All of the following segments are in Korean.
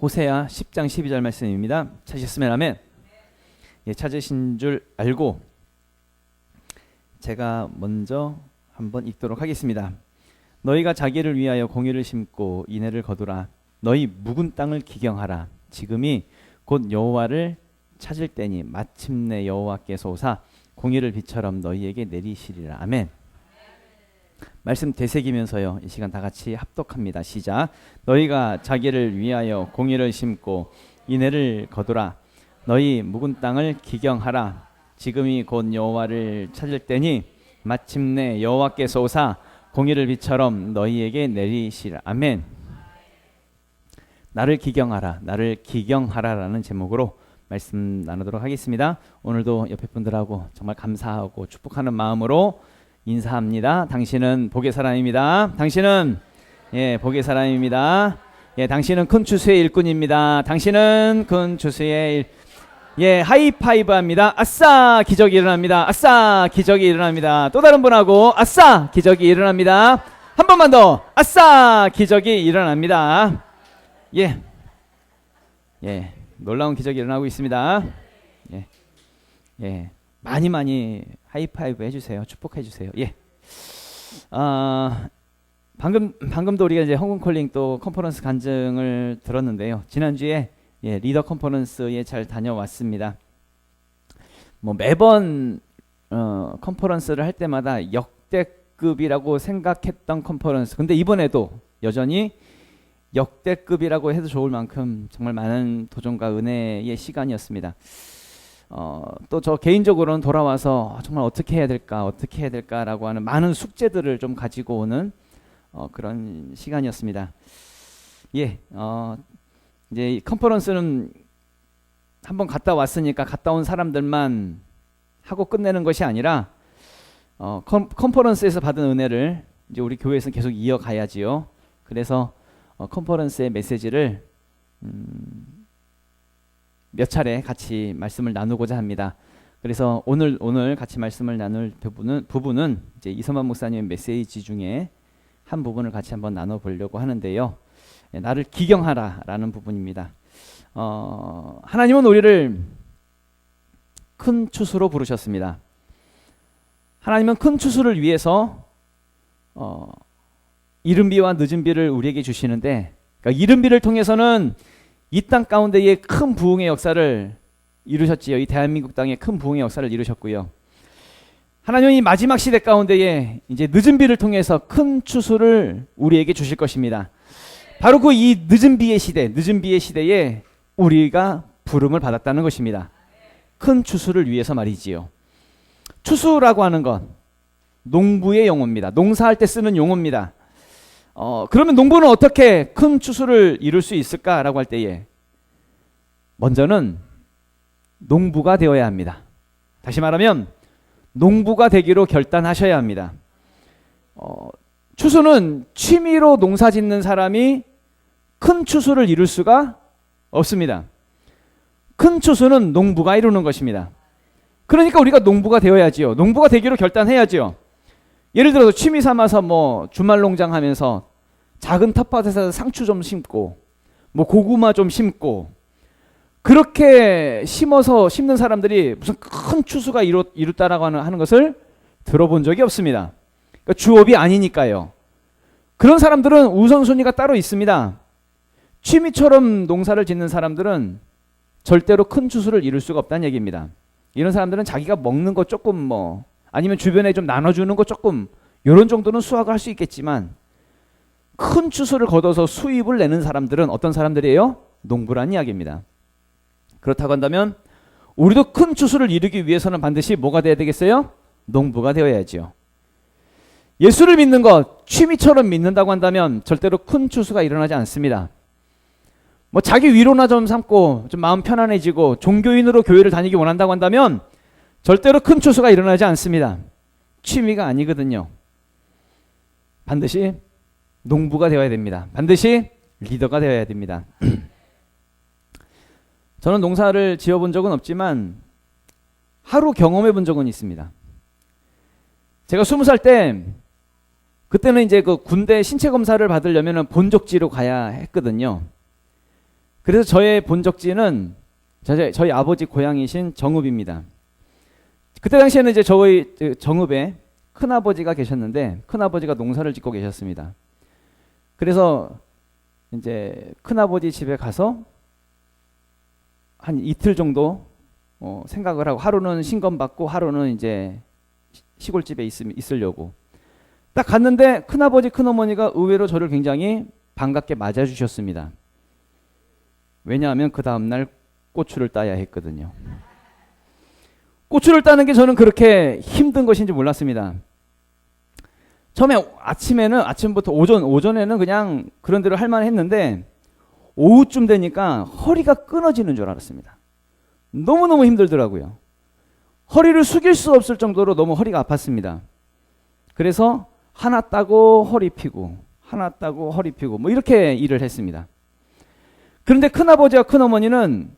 호세아 10장 12절 말씀입니다. 찾으셨으면 아멘. 찾으신 줄 알고 제가 먼저 한번 읽도록 하겠습니다. 너희가 자기를 위하여 공의를 심고 인애를 거두라. 너희 묵은 땅을 기경하라. 지금이 곧 여호와를 찾을 때니 마침내 여호와께서 오사 공의를 비처럼 너희에게 내리시리라. 아멘. 말씀 되새기면서요, 이 시간 다 같이 합독합니다. 시작. 너희가 자기를 위하여 공의를 심고 인애를 거두라. 너희 묵은 땅을 기경하라. 지금이 곧 여호와를 찾을 때니 마침내 여호와께서 오사 공의를 비처럼 너희에게 내리시라. 아멘. 나를 기경하라, 나를 기경하라라는 제목으로 말씀 나누도록 하겠습니다. 오늘도 옆에 분들하고 정말 감사하고 축복하는 마음으로 인사합니다. 당신은 복의 사람입니다. 당신은 복의 사람입니다. 당신은 큰 추수의 일꾼입니다. 당신은 큰 추수의 하이파이브 합니다. 아싸 기적이 일어납니다. 아싸 기적이 일어납니다. 또 다른 분하고 아싸 기적이 일어납니다. 한 번만 더 아싸 기적이 일어납니다. 놀라운 기적이 일어나고 있습니다. 많이 하이파이브 해주세요. 축복해주세요. 방금도 우리가 이제 홍콩콜링 또 컨퍼런스 간증을 들었는데요. 지난주에 리더 컨퍼런스에 잘 다녀왔습니다. 매번 컨퍼런스를 할 때마다 역대급이라고 생각했던 컨퍼런스. 근데 이번에도 여전히 역대급이라고 해도 좋을 만큼 정말 많은 도전과 은혜의 시간이었습니다. 또 저 개인적으로는 돌아와서 정말 어떻게 해야 될까라고 하는 많은 숙제들을 좀 가지고 오는 그런 시간이었습니다. 이제 컨퍼런스는 한번 갔다 왔으니까 갔다 온 사람들만 하고 끝내는 것이 아니라 컨퍼런스에서 받은 은혜를 이제 우리 교회에서 계속 이어가야지요. 그래서 컨퍼런스의 메시지를 몇 차례 같이 말씀을 나누고자 합니다. 그래서 오늘 같이 말씀을 나눌 부분은 이제 이서만 목사님의 메시지 중에 한 부분을 같이 한번 나눠보려고 하는데요. 나를 기경하라라는 부분입니다. 하나님은 우리를 큰 추수로 부르셨습니다. 하나님은 큰 추수를 위해서 이른 비와 늦은 비를 우리에게 주시는데, 그러니까 이른 비를 통해서는 이 땅 가운데에 큰 부흥의 역사를 이루셨지요. 이 대한민국 땅에 큰 부흥의 역사를 이루셨고요. 하나님이 마지막 시대 가운데에 이제 늦은 비를 통해서 큰 추수를 우리에게 주실 것입니다. 바로 그 이 늦은 비의 시대에 우리가 부름을 받았다는 것입니다. 큰 추수를 위해서 말이지요. 추수라고 하는 건 농부의 용어입니다. 농사할 때 쓰는 용어입니다. 그러면 농부는 어떻게 큰 추수를 이룰 수 있을까라고 할 때에 먼저는 농부가 되어야 합니다. 다시 말하면 농부가 되기로 결단하셔야 합니다. 추수는 취미로 농사 짓는 사람이 큰 추수를 이룰 수가 없습니다. 큰 추수는 농부가 이루는 것입니다. 그러니까 우리가 농부가 되어야지요. 농부가 되기로 결단해야지요. 예를 들어서 취미 삼아서 주말 농장 하면서 작은 텃밭에서 상추 좀 심고 고구마 좀 심고 그렇게 심는 사람들이 무슨 큰 추수가 이뤘다라고 하는 것을 들어본 적이 없습니다. 그러니까 주업이 아니니까요. 그런 사람들은 우선순위가 따로 있습니다. 취미처럼 농사를 짓는 사람들은 절대로 큰 추수를 이룰 수가 없다는 얘기입니다. 이런 사람들은 자기가 먹는 거 조금 아니면 주변에 좀 나눠주는 거 조금 이런 정도는 수확을 할 수 있겠지만 큰 추수를 거둬서 수입을 내는 사람들은 어떤 사람들이에요? 농부란 이야기입니다. 그렇다고 한다면 우리도 큰 추수를 이루기 위해서는 반드시 뭐가 돼야 되겠어요? 농부가 되어야지요. 예수를 믿는 것 취미처럼 믿는다고 한다면 절대로 큰 추수가 일어나지 않습니다. 자기 위로나 좀 삼고 좀 마음 편안해지고 종교인으로 교회를 다니기 원한다고 한다면 절대로 큰 추수가 일어나지 않습니다. 취미가 아니거든요. 반드시 농부가 되어야 됩니다. 반드시 리더가 되어야 됩니다. 저는 농사를 지어본 적은 없지만 하루 경험해 본 적은 있습니다. 제가 20살 때 그때는 이제 그 군대 신체 검사를 받으려면 본적지로 가야 했거든요. 그래서 저의 본적지는 저희 아버지 고향이신 정읍입니다. 그때 당시에는 이제 저희 정읍에 큰아버지가 계셨는데 큰아버지가 농사를 짓고 계셨습니다. 그래서 이제 큰아버지 집에 가서 한 이틀 정도 생각을 하고 하루는 신검받고 하루는 이제 시골집에 있으려고 딱 갔는데 큰아버지 큰어머니가 의외로 저를 굉장히 반갑게 맞아주셨습니다. 왜냐하면 그 다음날 고추를 따야 했거든요. 고추를 따는 게 저는 그렇게 힘든 것인지 몰랐습니다. 처음에 아침부터 오전에는 그냥 그런 대로 할 만했는데 오후쯤 되니까 허리가 끊어지는 줄 알았습니다. 너무너무 힘들더라고요. 허리를 숙일 수 없을 정도로 너무 허리가 아팠습니다. 그래서 하나 따고 허리 펴고 하나 따고 허리 펴고 뭐 이렇게 일을 했습니다. 그런데 큰아버지와 큰어머니는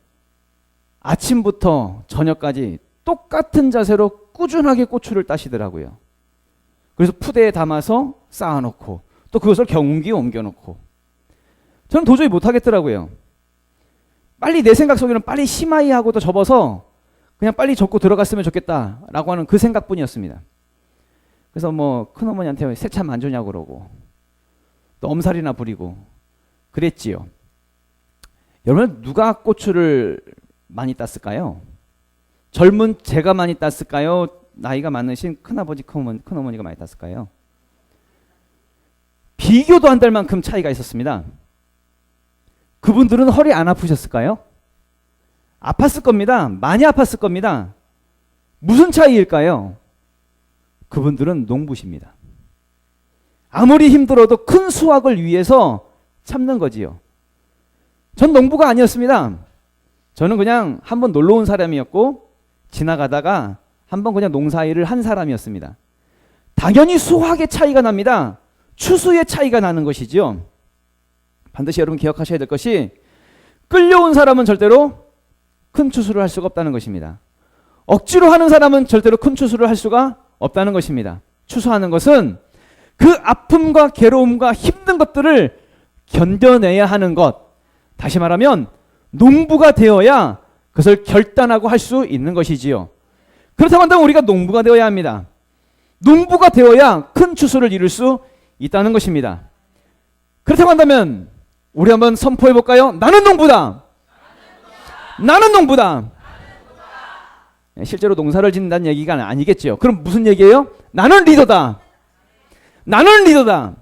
아침부터 저녁까지 똑같은 자세로 꾸준하게 고추를 따시더라고요. 그래서 푸대에 담아서 쌓아놓고 또 그것을 경운기에 옮겨놓고 저는 도저히 못하겠더라고요. 빨리 내 생각 속에는 빨리 심하이 하고도 접어서 그냥 빨리 접고 들어갔으면 좋겠다라고 하는 그 생각뿐이었습니다. 그래서 뭐 큰어머니한테 새참 안 주냐고 그러고 또 엄살이나 부리고 그랬지요. 여러분 누가 고추를 많이 땄을까요? 젊은 제가 많이 땄을까요? 나이가 많으신 큰아버지 큰어머니가 많이 땄을까요? 비교도 안 될 만큼 차이가 있었습니다. 그분들은 허리 안 아프셨을까요? 아팠을 겁니다. 많이 아팠을 겁니다. 무슨 차이일까요? 그분들은 농부십니다. 아무리 힘들어도 큰 수확을 위해서 참는 거지요. 전 농부가 아니었습니다. 저는 그냥 한번 놀러 온 사람이었고 지나가다가 한번 그냥 농사일을 한 사람이었습니다. 당연히 수확의 차이가 납니다. 추수의 차이가 나는 것이지요. 반드시 여러분 기억하셔야 될 것이 끌려온 사람은 절대로 큰 추수를 할 수가 없다는 것입니다. 억지로 하는 사람은 절대로 큰 추수를 할 수가 없다는 것입니다. 추수하는 것은 그 아픔과 괴로움과 힘든 것들을 견뎌내야 하는 것. 다시 말하면 농부가 되어야 그것을 결단하고 할 수 있는 것이지요. 그렇다고 한다면 우리가 농부가 되어야 합니다. 농부가 되어야 큰 추수를 이룰 수 있다는 것입니다. 그렇다고 한다면 우리 한번 선포해 볼까요? 나는 농부다. 나는 농부다. 실제로 농사를 짓는다는 얘기가 아니겠죠. 그럼 무슨 얘기예요? 나는 리더다. 나는 리더다.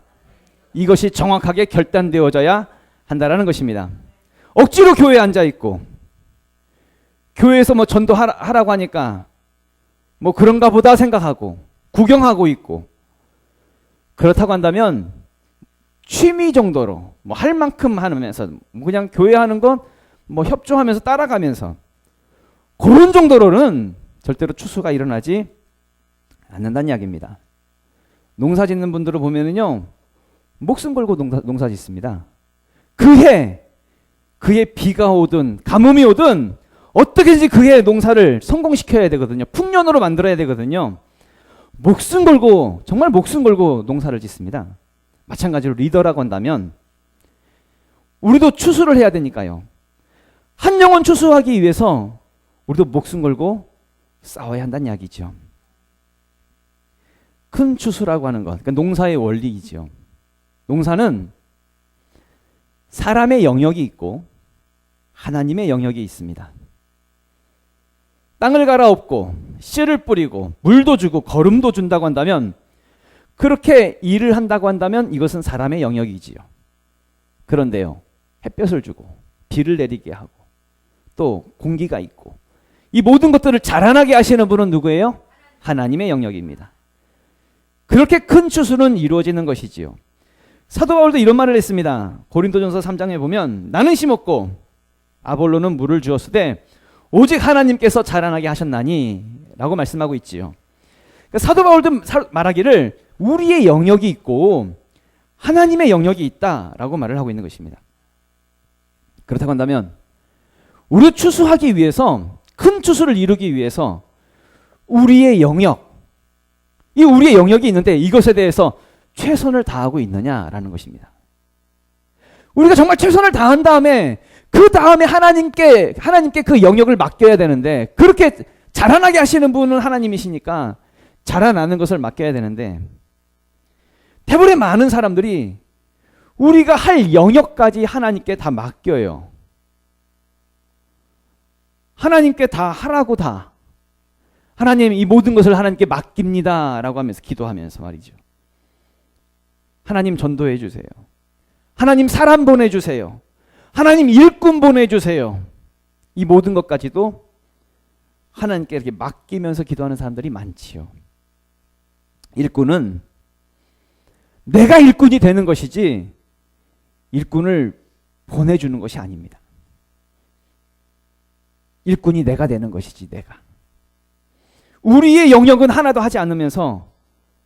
이것이 정확하게 결단되어져야 한다라는 것입니다. 억지로 교회에 앉아 있고 교회에서 뭐 전도하라고 하니까 뭐 그런가 보다 생각하고 구경하고 있고 그렇다고 한다면 취미 정도로 뭐 할 만큼 하면서 그냥 교회 하는 건 뭐 협조하면서 따라가면서 그런 정도로는 절대로 추수가 일어나지 않는다는 이야기입니다. 농사 짓는 분들을 보면은요 목숨 걸고 농사 짓습니다. 그해 비가 오든 가뭄이 오든 어떻게든지 그해 농사를 성공시켜야 되거든요. 풍년으로 만들어야 되거든요. 목숨 걸고 정말 목숨 걸고 농사를 짓습니다. 마찬가지로 리더라고 한다면 우리도 추수를 해야 되니까요. 한 영혼 추수하기 위해서 우리도 목숨 걸고 싸워야 한다는 이야기죠. 큰 추수라고 하는 것, 그러니까 농사의 원리이죠. 농사는 사람의 영역이 있고 하나님의 영역이 있습니다. 땅을 갈아엎고 씨를 뿌리고 물도 주고 거름도 준다고 한다면 그렇게 일을 한다고 한다면 이것은 사람의 영역이지요. 그런데요. 햇볕을 주고 비를 내리게 하고 또 공기가 있고 이 모든 것들을 자라나게 하시는 분은 누구예요? 하나님의 영역입니다. 그렇게 큰 추수는 이루어지는 것이지요. 사도 바울도 이런 말을 했습니다. 고린도전서 3장에 보면 나는 심었고 아볼로는 물을 주었으되 오직 하나님께서 자라나게 하셨나니 라고 말씀하고 있지요. 그러니까 사도 바울도 말하기를 우리의 영역이 있고 하나님의 영역이 있다라고 말을 하고 있는 것입니다. 그렇다고 한다면 우리 추수하기 위해서 큰 추수를 이루기 위해서 우리의 영역, 이 우리의 영역이 있는데 이것에 대해서 최선을 다하고 있느냐라는 것입니다. 우리가 정말 최선을 다한 다음에 그 다음에 하나님께 그 영역을 맡겨야 되는데, 그렇게 자라나게 하시는 분은 하나님이시니까 자라나는 것을 맡겨야 되는데, 대부분의 많은 사람들이 우리가 할 영역까지 하나님께 다 맡겨요. 하나님께 다 하라고 다. 하나님 이 모든 것을 하나님께 맡깁니다 라고 하면서 기도하면서 말이죠. 하나님 전도해 주세요. 하나님 사람 보내주세요. 하나님 일꾼 보내주세요. 이 모든 것까지도 하나님께 이렇게 맡기면서 기도하는 사람들이 많지요. 일꾼은 내가 일꾼이 되는 것이지 일꾼을 보내주는 것이 아닙니다. 일꾼이 내가 되는 것이지 내가. 우리의 영역은 하나도 하지 않으면서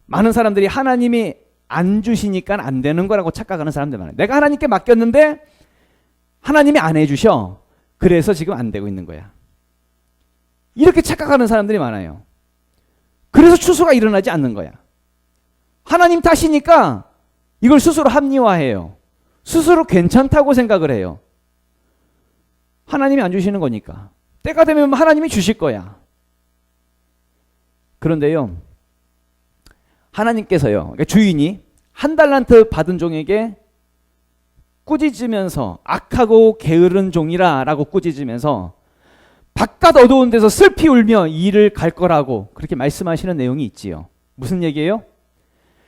많은 사람들이 하나님이 안 주시니까 안 되는 거라고 착각하는 사람들 많아요. 내가 하나님께 맡겼는데 하나님이 안 해주셔. 그래서 지금 안 되고 있는 거야. 이렇게 착각하는 사람들이 많아요. 그래서 추수가 일어나지 않는 거야. 하나님 탓이니까 이걸 스스로 합리화해요. 스스로 괜찮다고 생각을 해요. 하나님이 안 주시는 거니까. 때가 되면 하나님이 주실 거야. 그런데요, 하나님께서요, 그러니까 주인이 한 달란트 받은 종에게 꾸짖으면서 악하고 게으른 종이라 라고 꾸짖으면서 바깥 어두운 데서 슬피 울며 이 일을 갈 거라고 그렇게 말씀하시는 내용이 있지요. 무슨 얘기예요?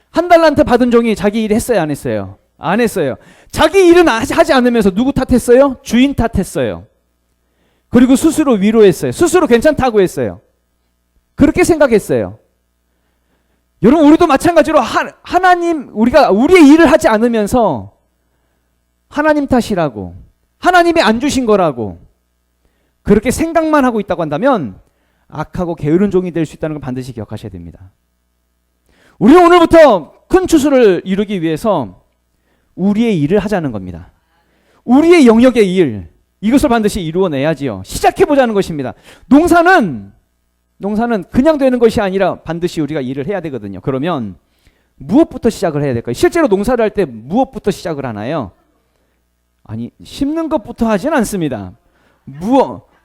한 달란트 받은 종이 자기 일 했어요, 안 했어요? 안 했어요. 자기 일은 하지 않으면서 누구 탓했어요? 주인 탓했어요. 그리고 스스로 위로했어요. 스스로 괜찮다고 했어요. 그렇게 생각했어요. 여러분, 우리도 마찬가지로 하나님, 우리가 우리의 일을 하지 않으면서 하나님 탓이라고, 하나님이 안 주신 거라고 그렇게 생각만 하고 있다고 한다면 악하고 게으른 종이 될 수 있다는 걸 반드시 기억하셔야 됩니다. 우리는 오늘부터 큰 추수를 이루기 위해서 우리의 일을 하자는 겁니다. 우리의 영역의 일, 이것을 반드시 이루어내야지요. 시작해보자는 것입니다. 농사는 그냥 되는 것이 아니라 반드시 우리가 일을 해야 되거든요. 그러면 무엇부터 시작을 해야 될까요? 실제로 농사를 할 때 무엇부터 시작을 하나요? 아니, 심는 것부터 하진 않습니다.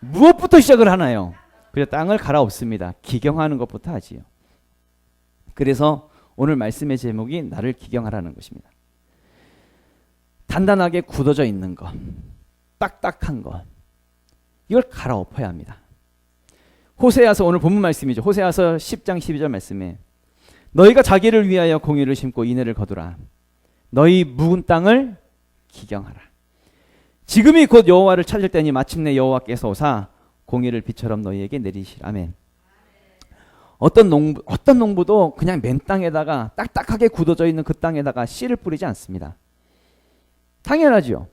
무엇부터 시작을 하나요? 그래서 땅을 갈아엎습니다. 기경하는 것부터 하지요. 그래서 오늘 말씀의 제목이 나를 기경하라는 것입니다. 단단하게 굳어져 있는 것, 딱딱한 것, 이걸 갈아엎어야 합니다. 호세아서, 오늘 본문 말씀이죠. 호세아서 10장 12절 말씀에 너희가 자기를 위하여 공의를 심고 인애를 거두라. 너희 묵은 땅을 기경하라. 지금이 곧 여호와를 찾을 때니 마침내 여호와께서 오사 공의를 비처럼 너희에게 내리시라. 아멘. 어떤 농부도 그냥 맨 땅에다가 딱딱하게 굳어져 있는 그 땅에다가 씨를 뿌리지 않습니다. 당연하죠.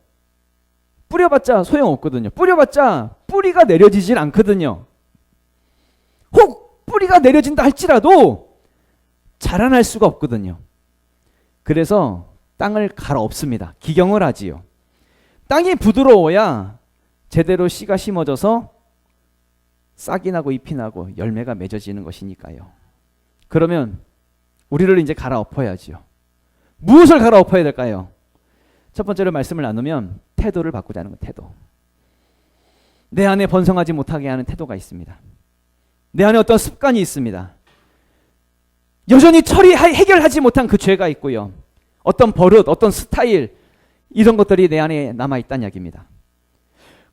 뿌려봤자 소용없거든요. 뿌려봤자 뿌리가 내려지질 않거든요. 혹 뿌리가 내려진다 할지라도 자라날 수가 없거든요. 그래서 땅을 갈아엎습니다. 기경을 하지요. 땅이 부드러워야 제대로 씨가 심어져서 싹이 나고 잎이 나고 열매가 맺어지는 것이니까요. 그러면 우리를 이제 갈아엎어야지요. 무엇을 갈아엎어야 될까요? 첫 번째로 말씀을 나누면 태도를 바꾸자는 것, 태도. 내 안에 번성하지 못하게 하는 태도가 있습니다. 내 안에 어떤 습관이 있습니다. 여전히 해결하지 못한 그 죄가 있고요. 어떤 버릇, 어떤 스타일, 이런 것들이 내 안에 남아있다는 이야기입니다.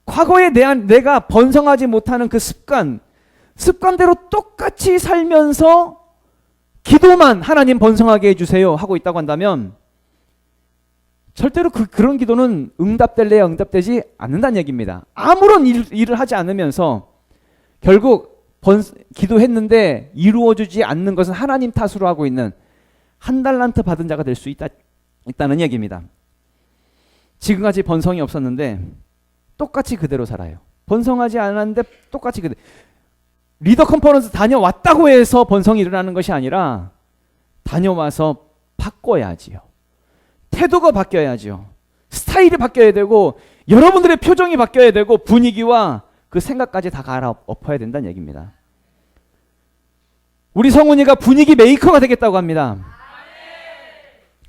과거에 내가 번성하지 못하는 그 습관대로 똑같이 살면서 기도만 하나님 번성하게 해주세요 하고 있다고 한다면 절대로 그런 기도는 응답될래야 응답되지 않는다는 얘기입니다. 아무런 일을 하지 않으면서 결국 기도했는데 이루어지지 않는 것은 하나님 탓으로 하고 있는 한 달란트 받은 자가 될 수 있다는 얘기입니다. 지금까지 번성이 없었는데 똑같이 그대로 살아요. 번성하지 않았는데 똑같이 그대로. 리더 컨퍼런스 다녀왔다고 해서 번성이 일어나는 것이 아니라 다녀와서 바꿔야지요. 태도가 바뀌어야지요. 스타일이 바뀌어야 되고 여러분들의 표정이 바뀌어야 되고 분위기와 그 생각까지 다 갈아엎어야 된다는 얘기입니다. 우리 성훈이가 분위기 메이커가 되겠다고 합니다.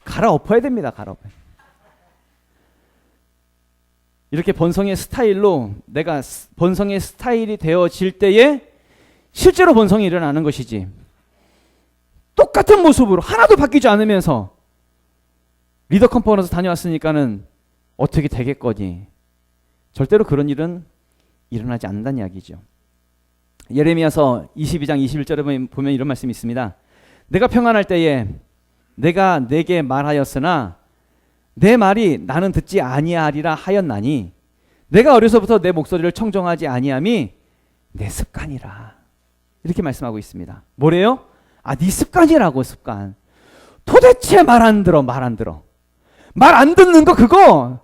갈아엎어야 됩니다. 갈아엎어야. 이렇게 번성의 스타일로 내가 번성의 스타일이 되어질 때에 실제로 번성이 일어나는 것이지, 똑같은 모습으로 하나도 바뀌지 않으면서 리더 컨퍼런스 다녀왔으니까는 어떻게 되겠거니, 절대로 그런 일은 일어나지 않는다는 이야기죠. 예레미야서 22장 21절에 보면 이런 말씀이 있습니다. 내가 평안할 때에 내가 내게 말하였으나 내 말이 나는 듣지 아니하리라 하였나니 내가 어려서부터 내 목소리를 청정하지 아니함이 내 습관이라. 이렇게 말씀하고 있습니다. 뭐래요? 네 습관이라고. 습관. 도대체 말 안 들어. 말 안 듣는 거 그거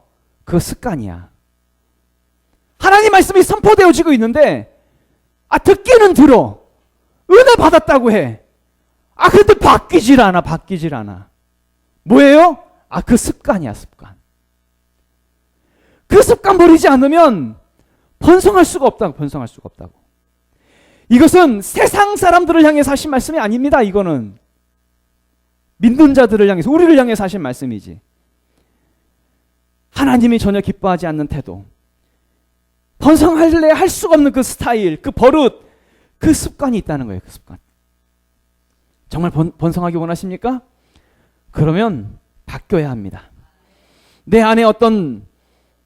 습관이야. 하나님 말씀이 선포되어지고 있는데 듣기는 들어. 은혜 받았다고 해. 근데 바뀌질 않아. 뭐예요? 그 습관이야, 습관. 그 습관 버리지 않으면 번성할 수가 없다고. 이것은 세상 사람들을 향해서 하신 말씀이 아닙니다. 이거는 믿는 자들을 향해서, 우리를 향해서 하신 말씀이지. 하나님이 전혀 기뻐하지 않는 태도, 번성할래 할 수가 없는 그 스타일, 그 버릇, 그 습관이 있다는 거예요. 그 습관. 정말 번성하기 원하십니까? 그러면 바뀌어야 합니다. 내 안에 어떤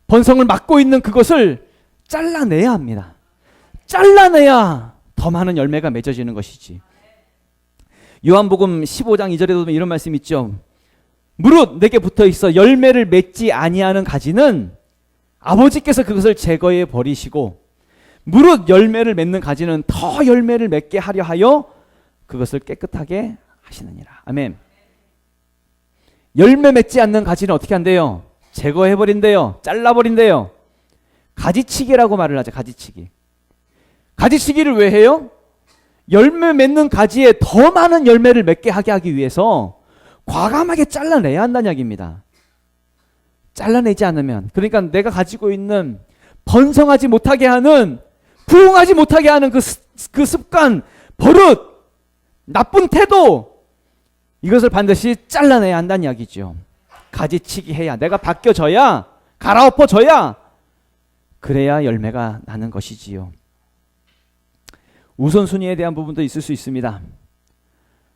번성을 막고 있는 그것을 잘라내야 합니다. 잘라내야 더 많은 열매가 맺어지는 것이지. 요한복음 15장 2절에도 보면 이런 말씀이 있죠. 무릇 내게 붙어 있어 열매를 맺지 아니하는 가지는 아버지께서 그것을 제거해 버리시고 무릇 열매를 맺는 가지는 더 열매를 맺게 하려 하여 그것을 깨끗하게 하시느니라. 아멘. 열매 맺지 않는 가지는 어떻게 한대요? 제거해 버린대요. 잘라 버린대요. 가지치기라고 말을 하죠. 가지치기. 가지치기를 왜 해요? 열매 맺는 가지에 더 많은 열매를 맺게 하기 위해서 과감하게 잘라내야 한다는 이야기입니다. 잘라내지 않으면, 그러니까 내가 가지고 있는 번성하지 못하게 하는, 부흥하지 못하게 하는 그 습관, 버릇, 나쁜 태도, 이것을 반드시 잘라내야 한다는 이야기죠. 가지치기 해야, 내가 바뀌어져야, 갈아엎어져야, 그래야 열매가 나는 것이지요. 우선순위에 대한 부분도 있을 수 있습니다.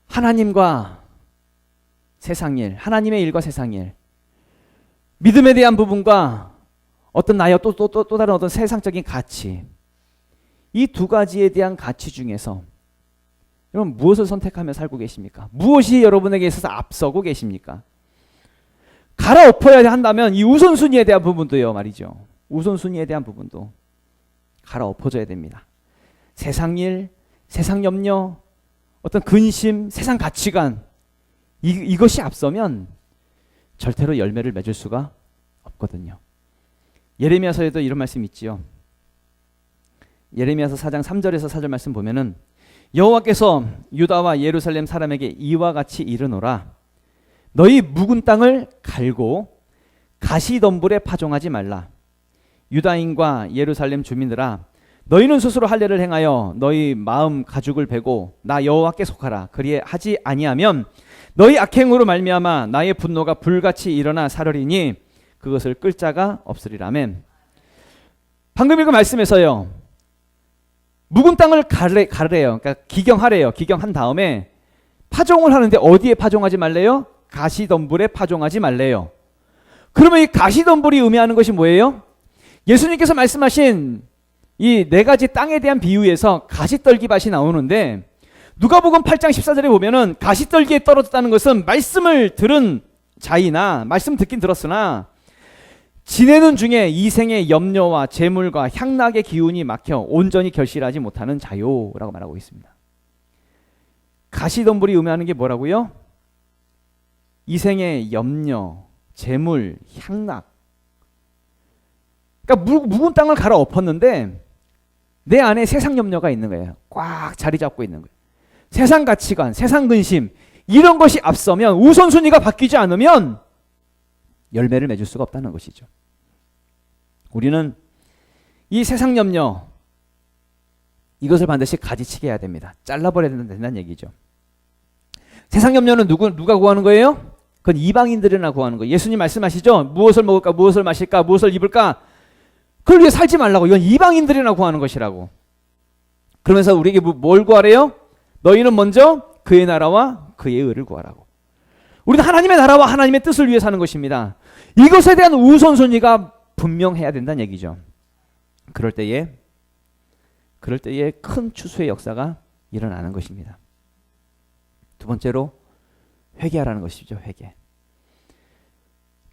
하나님과 세상 일, 하나님의 일과 세상 일, 믿음에 대한 부분과 어떤 나의 또 다른 어떤 세상적인 가치, 이 두 가지에 대한 가치 중에서 여러분 무엇을 선택하며 살고 계십니까? 무엇이 여러분에게 있어서 앞서고 계십니까? 갈아엎어야 한다면 이 우선순위에 대한 부분도요 말이죠. 우선순위에 대한 부분도 갈아엎어져야 됩니다. 세상 일, 세상 염려, 어떤 근심, 세상 가치관, 이것이 앞서면 절대로 열매를 맺을 수가 없거든요. 예레미야서에도 이런 말씀이 있지요. 예레미야서 4장 3절에서 4절 말씀 보면은 여호와께서 유다와 예루살렘 사람에게 이와 같이 이르노라. 너희 묵은 땅을 갈고 가시덤불에 파종하지 말라. 유다인과 예루살렘 주민들아, 너희는 스스로 할례를 행하여 너희 마음 가죽을 베고 나 여호와께 속하라. 그리하지 아니하면 너희 악행으로 말미암아 나의 분노가 불같이 일어나 사르리니 그것을 끌 자가 없으리라. 아멘. 방금 읽은 말씀에서요, 묵은 땅을 가르래요. 그러니까 기경하래요. 기경한 다음에 파종을 하는데 어디에 파종하지 말래요? 가시덤불에 파종하지 말래요. 그러면 이 가시덤불이 의미하는 것이 뭐예요? 예수님께서 말씀하신 이 네 가지 땅에 대한 비유에서 가시떨기밭이 나오는데, 누가복음 8장 14절에 보면은 가시떨기에 떨어졌다는 것은 말씀을 들은 자이나 말씀 듣긴 들었으나 지내는 중에 이생의 염려와 재물과 향락의 기운이 막혀 온전히 결실하지 못하는 자요라고 말하고 있습니다. 가시덤불이 의미하는 게 뭐라고요? 이생의 염려, 재물, 향락. 그러니까 묵은 땅을 갈아엎었는데 내 안에 세상 염려가 있는 거예요. 꽉 자리 잡고 있는 거예요. 세상 가치관, 세상 근심, 이런 것이 앞서면, 우선순위가 바뀌지 않으면 열매를 맺을 수가 없다는 것이죠. 우리는 이 세상 염려, 이것을 반드시 가지치게 해야 됩니다. 잘라버려야 된다는 얘기죠. 세상 염려는 누가 구하는 거예요? 그건 이방인들이나 구하는 거예요. 예수님 말씀하시죠. 무엇을 먹을까, 무엇을 마실까, 무엇을 입을까. 그걸 위해 살지 말라고. 이건 이방인들이나 구하는 것이라고. 그러면서 우리에게 뭘 구하래요? 너희는 먼저 그의 나라와 그의 의를 구하라고. 우리는 하나님의 나라와 하나님의 뜻을 위해 사는 것입니다. 이것에 대한 우선순위가 분명해야 된다는 얘기죠. 그럴 때에 큰 추수의 역사가 일어나는 것입니다. 두 번째로 회개하라는 것이죠. 회개.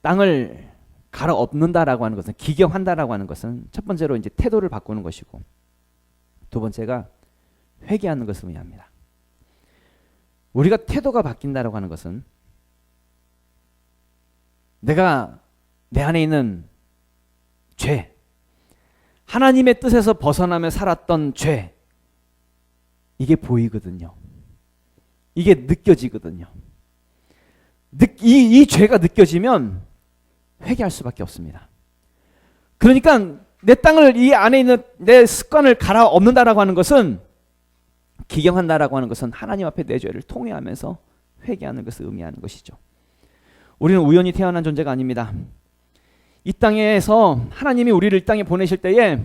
땅을 갈아엎는다라고 하는 것은, 기경한다라고 하는 것은 첫 번째로 이제 태도를 바꾸는 것이고, 두 번째가 회개하는 것을 의미합니다. 우리가 태도가 바뀐다라고 하는 것은 내가 내 안에 있는 죄, 하나님의 뜻에서 벗어나며 살았던 죄, 이게 보이거든요. 이게 느껴지거든요. 이 죄가 느껴지면 회개할 수밖에 없습니다. 그러니까 내 땅을, 이 안에 있는 내 습관을 갈아엎는다라고 하는 것은, 기경한다라고 하는 것은 하나님 앞에 내 죄를 통회하면서 회개하는 것을 의미하는 것이죠. 우리는 우연히 태어난 존재가 아닙니다. 이 땅에서 하나님이 우리를 이 땅에 보내실 때에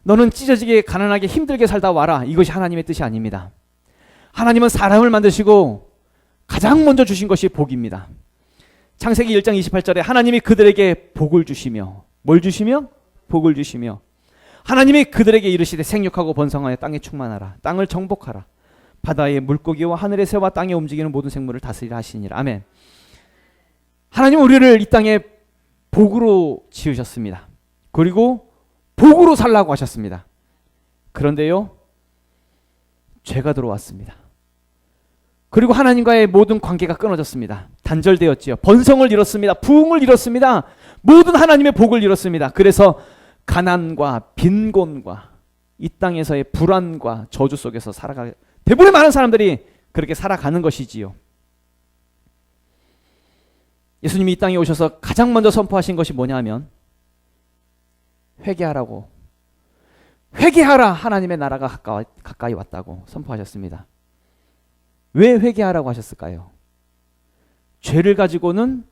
너는 찢어지게 가난하게 힘들게 살다 와라, 이것이 하나님의 뜻이 아닙니다. 하나님은 사람을 만드시고 가장 먼저 주신 것이 복입니다. 창세기 1장 28절에 하나님이 그들에게 복을 주시며, 뭘 주시며? 복을 주시며, 하나님이 그들에게 이르시되 생육하고 번성하여 땅에 충만하라, 땅을 정복하라, 바다의 물고기와 하늘의 새와 땅에 움직이는 모든 생물을 다스리라 하시니라. 아멘. 하나님은 우리를 이 땅에 복으로 지으셨습니다. 그리고 복으로 살라고 하셨습니다. 그런데요, 죄가 들어왔습니다. 그리고 하나님과의 모든 관계가 끊어졌습니다. 단절되었지요. 번성을 잃었습니다. 부흥을 잃었습니다. 모든 하나님의 복을 잃었습니다. 그래서 가난과 빈곤과 이 땅에서의 불안과 저주 속에서 대부분의 많은 사람들이 그렇게 살아가는 것이지요. 예수님이 이 땅에 오셔서 가장 먼저 선포하신 것이 뭐냐면 회개하라고, 회개하라, 하나님의 나라가 가까이 왔다고 선포하셨습니다. 왜 회개하라고 하셨을까요? 죄를 가지고는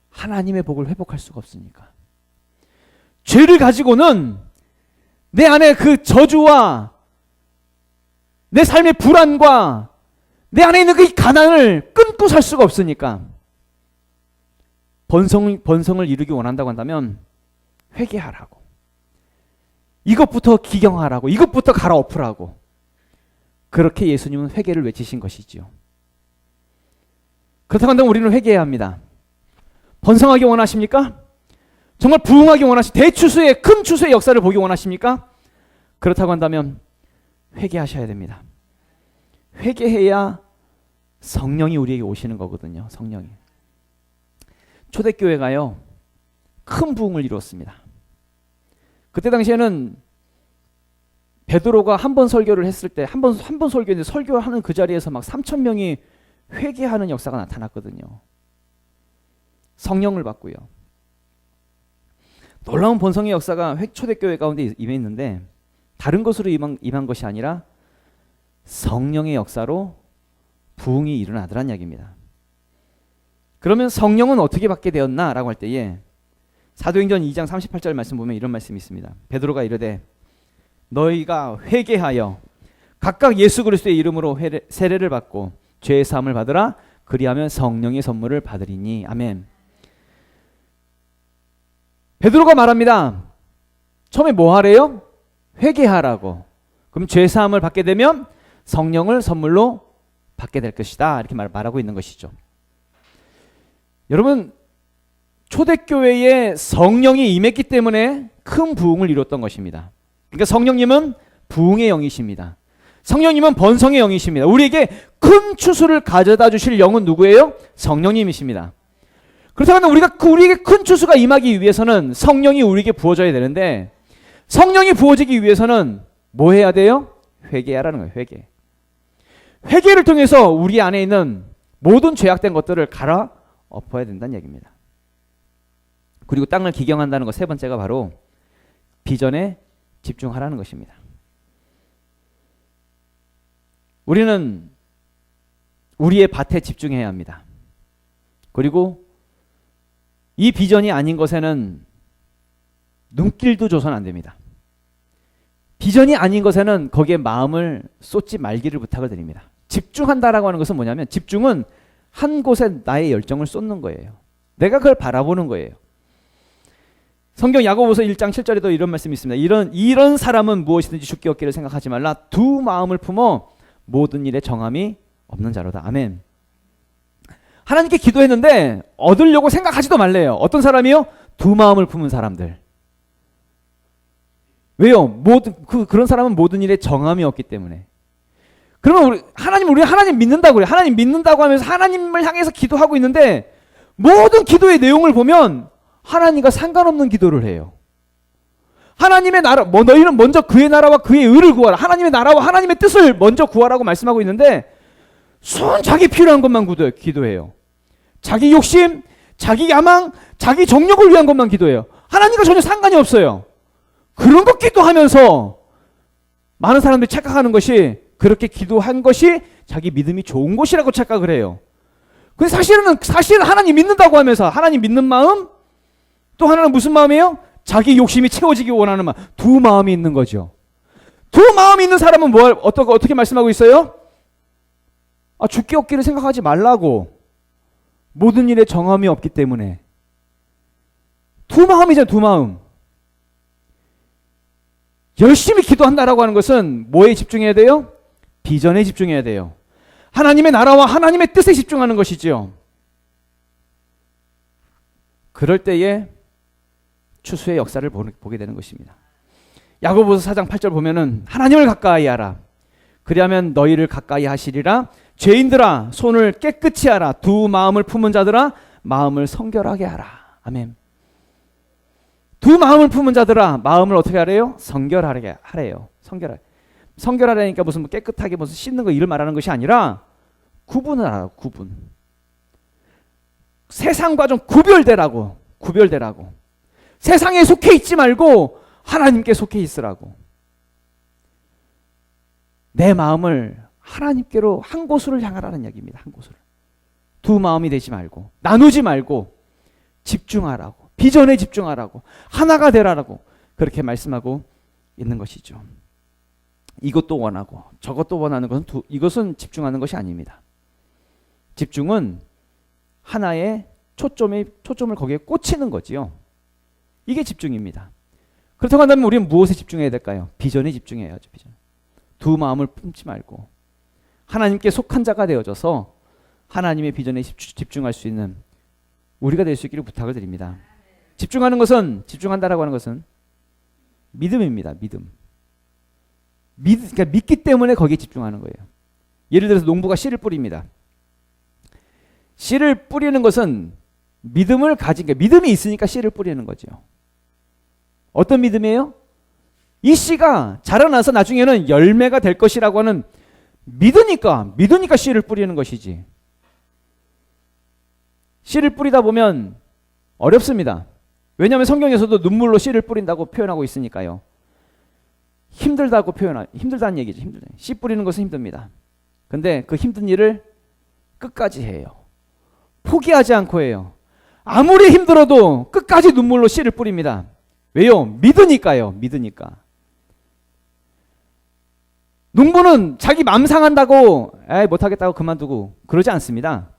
하나님의 복을 회복할 수가 없으니까. 죄를 가지고는 내 안에 그 저주와 내 삶의 불안과 내 안에 있는 그 가난을 끊고 살 수가 없으니까. 번성을 이루기 원한다고 한다면 회개하라고, 이것부터 기경하라고, 이것부터 갈아엎으라고, 그렇게 예수님은 회개를 외치신 것이지요. 그렇다고 한다면 우리는 회개해야 합니다. 번성하기 원하십니까? 정말 부흥하기 대추수의, 큰 추수의 역사를 보기 원하십니까? 그렇다고 한다면 회개하셔야 됩니다. 회개해야 성령이 우리에게 오시는 거거든요. 성령이. 초대교회가요, 큰 부흥을 이루었습니다. 그때 당시에는 베드로가 한 번 설교를 했을 때, 한 번 설교했는데 설교하는 그 자리에서 막 3,000명이 회개하는 역사가 나타났거든요. 성령을 받고요. 놀라운 번성의 역사가 초대교회 가운데 임했는데, 다른 것으로 임한 것이 아니라 성령의 역사로 부흥이 일어나더란 이야기입니다. 그러면 성령은 어떻게 받게 되었나? 라고 할 때에 사도행전 2장 38절 말씀 보면 이런 말씀이 있습니다. 베드로가 이르되 너희가 회개하여 각각 예수 그리스도의 이름으로 세례를 받고 죄의 사함을 받으라, 그리하면 성령의 선물을 받으리니. 아멘. 베드로가 말합니다. 처음에 뭐 하래요? 회개하라고. 그럼 죄 사함을 받게 되면 성령을 선물로 받게 될 것이다, 이렇게 말하고 있는 것이죠. 여러분, 초대교회에 성령이 임했기 때문에 큰 부흥을 이뤘던 것입니다. 그러니까 성령님은 부흥의 영이십니다. 성령님은 번성의 영이십니다. 우리에게 큰 추수를 가져다 주실 영은 누구예요? 성령님이십니다. 그렇다면 우리에게 큰 추수가 임하기 위해서는 성령이 우리에게 부어져야 되는데, 성령이 부어지기 위해서는 뭐 해야 돼요? 회개하라는 거예요. 회개를 통해서 우리 안에 있는 모든 죄악된 것들을 갈아엎어야 된다는 얘기입니다. 그리고 땅을 기경한다는 것, 세 번째가 바로 비전에 집중하라는 것입니다. 우리는 우리의 밭에 집중해야 합니다. 그리고 이 비전이 아닌 것에는 눈길도 줘서는 안 됩니다. 비전이 아닌 것에는 거기에 마음을 쏟지 말기를 부탁을 드립니다. 집중한다라고 하는 것은 뭐냐면 집중은 한 곳에 나의 열정을 쏟는 거예요. 내가 그걸 바라보는 거예요. 성경 야고보서 1장 7절에도 이런 말씀이 있습니다. 이런 사람은 무엇이든지 죽기 없기를 생각하지 말라. 두 마음을 품어 모든 일에 정함이 없는 자로다. 아멘. 하나님께 기도했는데 얻으려고 생각하지도 말래요. 어떤 사람이요? 두 마음을 품은 사람들. 왜요? 그런 사람은 모든 일에 정함이 없기 때문에. 그러면 우리 하나님 믿는다고 그래요. 하나님 믿는다고 하면서 하나님을 향해서 기도하고 있는데 모든 기도의 내용을 보면 하나님과 상관없는 기도를 해요. 하나님의 나라, 너희는 먼저 그의 나라와 그의 의를 구하라. 하나님의 나라와 하나님의 뜻을 먼저 구하라고 말씀하고 있는데 자기 필요한 것만 기도해요. 자기 욕심, 자기 야망, 자기 정욕을 위한 것만 기도해요. 하나님과 전혀 상관이 없어요. 그런 것 기도하면서 많은 사람들이 착각하는 것이 그렇게 기도한 것이 자기 믿음이 좋은 것이라고 착각을 해요. 근데 사실은 하나님 믿는다고 하면서 하나님 믿는 마음, 또 하나는 무슨 마음이에요? 자기 욕심이 채워지기 원하는 마음. 두 마음이 있는 거죠. 두 마음이 있는 사람은 어떻게 말씀하고 있어요? 죽기 없기를 생각하지 말라고. 모든 일에 정함이 없기 때문에. 두 마음이잖아요. 두 마음. 열심히 기도한다라고 하는 것은 뭐에 집중해야 돼요? 비전에 집중해야 돼요. 하나님의 나라와 하나님의 뜻에 집중하는 것이죠. 그럴 때에 추수의 역사를 보게 되는 것입니다. 야고보서 4장 8절 보면은 하나님을 가까이 하라. 그리하면 너희를 가까이 하시리라. 죄인들아 손을 깨끗이 하라. 두 마음을 품은 자들아 마음을 성결하게 하라. 아멘. 두 마음을 품은 자들아 마음을 어떻게 하래요? 성결하게 하래요. 성결하라니까 무슨 깨끗하게 무슨 씻는 거 이를 말하는 것이 아니라 구분을 하라. 구분. 세상과 좀 구별되라고. 세상에 속해 있지 말고 하나님께 속해 있으라고. 내 마음을 하나님께로 한 곳으로 향하라는 이야기입니다. 한 곳으로. 두 마음이 되지 말고 나누지 말고 집중하라고. 비전에 집중하라고. 하나가 되라라고 그렇게 말씀하고 있는 것이죠. 이것도 원하고 저것도 원하는 것은 이것은 집중하는 것이 아닙니다. 집중은 하나의 초점을 거기에 꽂히는 거지요. 이게 집중입니다. 그렇다고 한다면 우리는 무엇에 집중해야 될까요? 비전에 집중해야죠. 비전. 두 마음을 품지 말고 하나님께 속한 자가 되어져서 하나님의 비전에 집중할 수 있는 우리가 될 수 있기를 부탁을 드립니다. 집중한다라고 하는 것은 믿음입니다. 그러니까 믿기 때문에 거기에 집중하는 거예요. 예를 들어서 농부가 씨를 뿌립니다. 씨를 뿌리는 것은 그러니까 믿음이 있으니까 씨를 뿌리는 거죠. 어떤 믿음이에요? 이 씨가 자라나서 나중에는 열매가 될 것이라고 하는 믿으니까 씨를 뿌리는 것이지. 씨를 뿌리다 보면 어렵습니다. 왜냐하면 성경에서도 눈물로 씨를 뿌린다고 표현하고 있으니까요. 힘들다는 얘기죠. 씨 뿌리는 것은 힘듭니다. 근데 그 힘든 일을 끝까지 해요. 포기하지 않고 해요. 아무리 힘들어도 끝까지 눈물로 씨를 뿌립니다. 왜요? 믿으니까요. 농부는 자기 맘 상한다고 못하겠다고 그만두고 그러지 않습니다.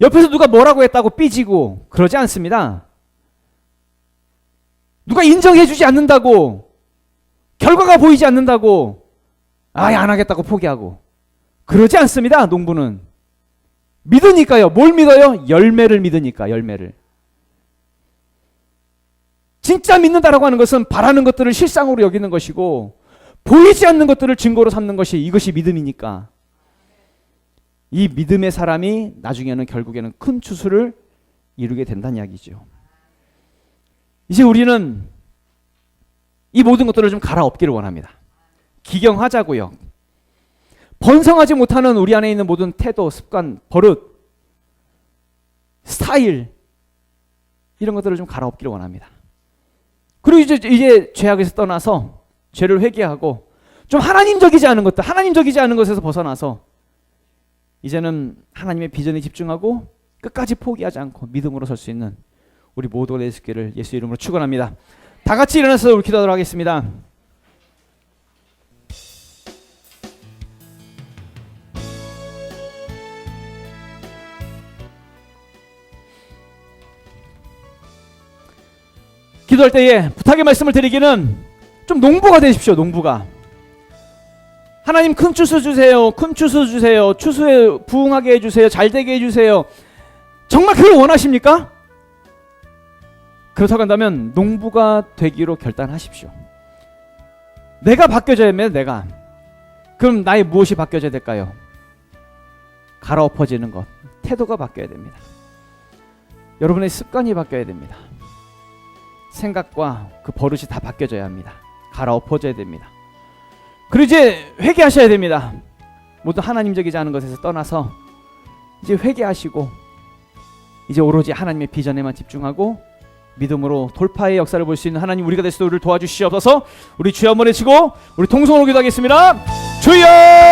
옆에서 누가 뭐라고 했다고 삐지고 그러지 않습니다. 누가 인정해주지 않는다고 결과가 보이지 않는다고 안 하겠다고 포기하고 그러지 않습니다. 농부는 믿으니까요. 뭘 믿어요? 열매를 믿으니까. 열매를. 진짜 믿는다라고 하는 것은 바라는 것들을 실상으로 여기는 것이고 보이지 않는 것들을 증거로 삼는 것이 이것이 믿음이니까 이 믿음의 사람이 나중에는 결국에는 큰 추수를 이루게 된다는 이야기죠. 이제 우리는 이 모든 것들을 좀 갈아엎기를 원합니다. 기경하자고요. 번성하지 못하는 우리 안에 있는 모든 태도, 습관, 버릇, 스타일 이런 것들을 좀 갈아엎기를 원합니다. 그리고 이제 죄악에서 떠나서 죄를 회개하고 좀 하나님적이지 않은 것에서 벗어나서 이제는 하나님의 비전에 집중하고 끝까지 포기하지 않고 믿음으로 설 수 있는 우리 모두가 될 수 있기를 예수 이름으로 축원합니다. 다 같이 일어나서 우리 기도하도록 하겠습니다. 기도할 때에 부탁의 말씀을 드리기는 좀 농부가 되십시오. 농부가. 하나님 큰 추수 주세요. 큰 추수 주세요. 추수에 부응하게 해주세요. 잘되게 해주세요. 정말 그걸 원하십니까? 그렇다고 한다면 농부가 되기로 결단하십시오. 내가 바뀌어져야 합니다. 내가. 그럼 나의 무엇이 바뀌어져야 될까요? 갈아엎어지는 것. 태도가 바뀌어야 됩니다. 여러분의 습관이 바뀌어야 됩니다. 생각과 그 버릇이 다 바뀌어져야 합니다. 갈아엎어져야 됩니다. 그리고 이제 회개하셔야 됩니다. 모두 하나님적이지 않은 것에서 떠나서 이제 회개하시고 이제 오로지 하나님의 비전에만 집중하고 믿음으로 돌파의 역사를 볼 수 있는 하나님 우리가 될 수 있도록 우리를 도와주시옵소서. 우리 주여 한번 외치고 우리 통성으로 기도하겠습니다. 주여!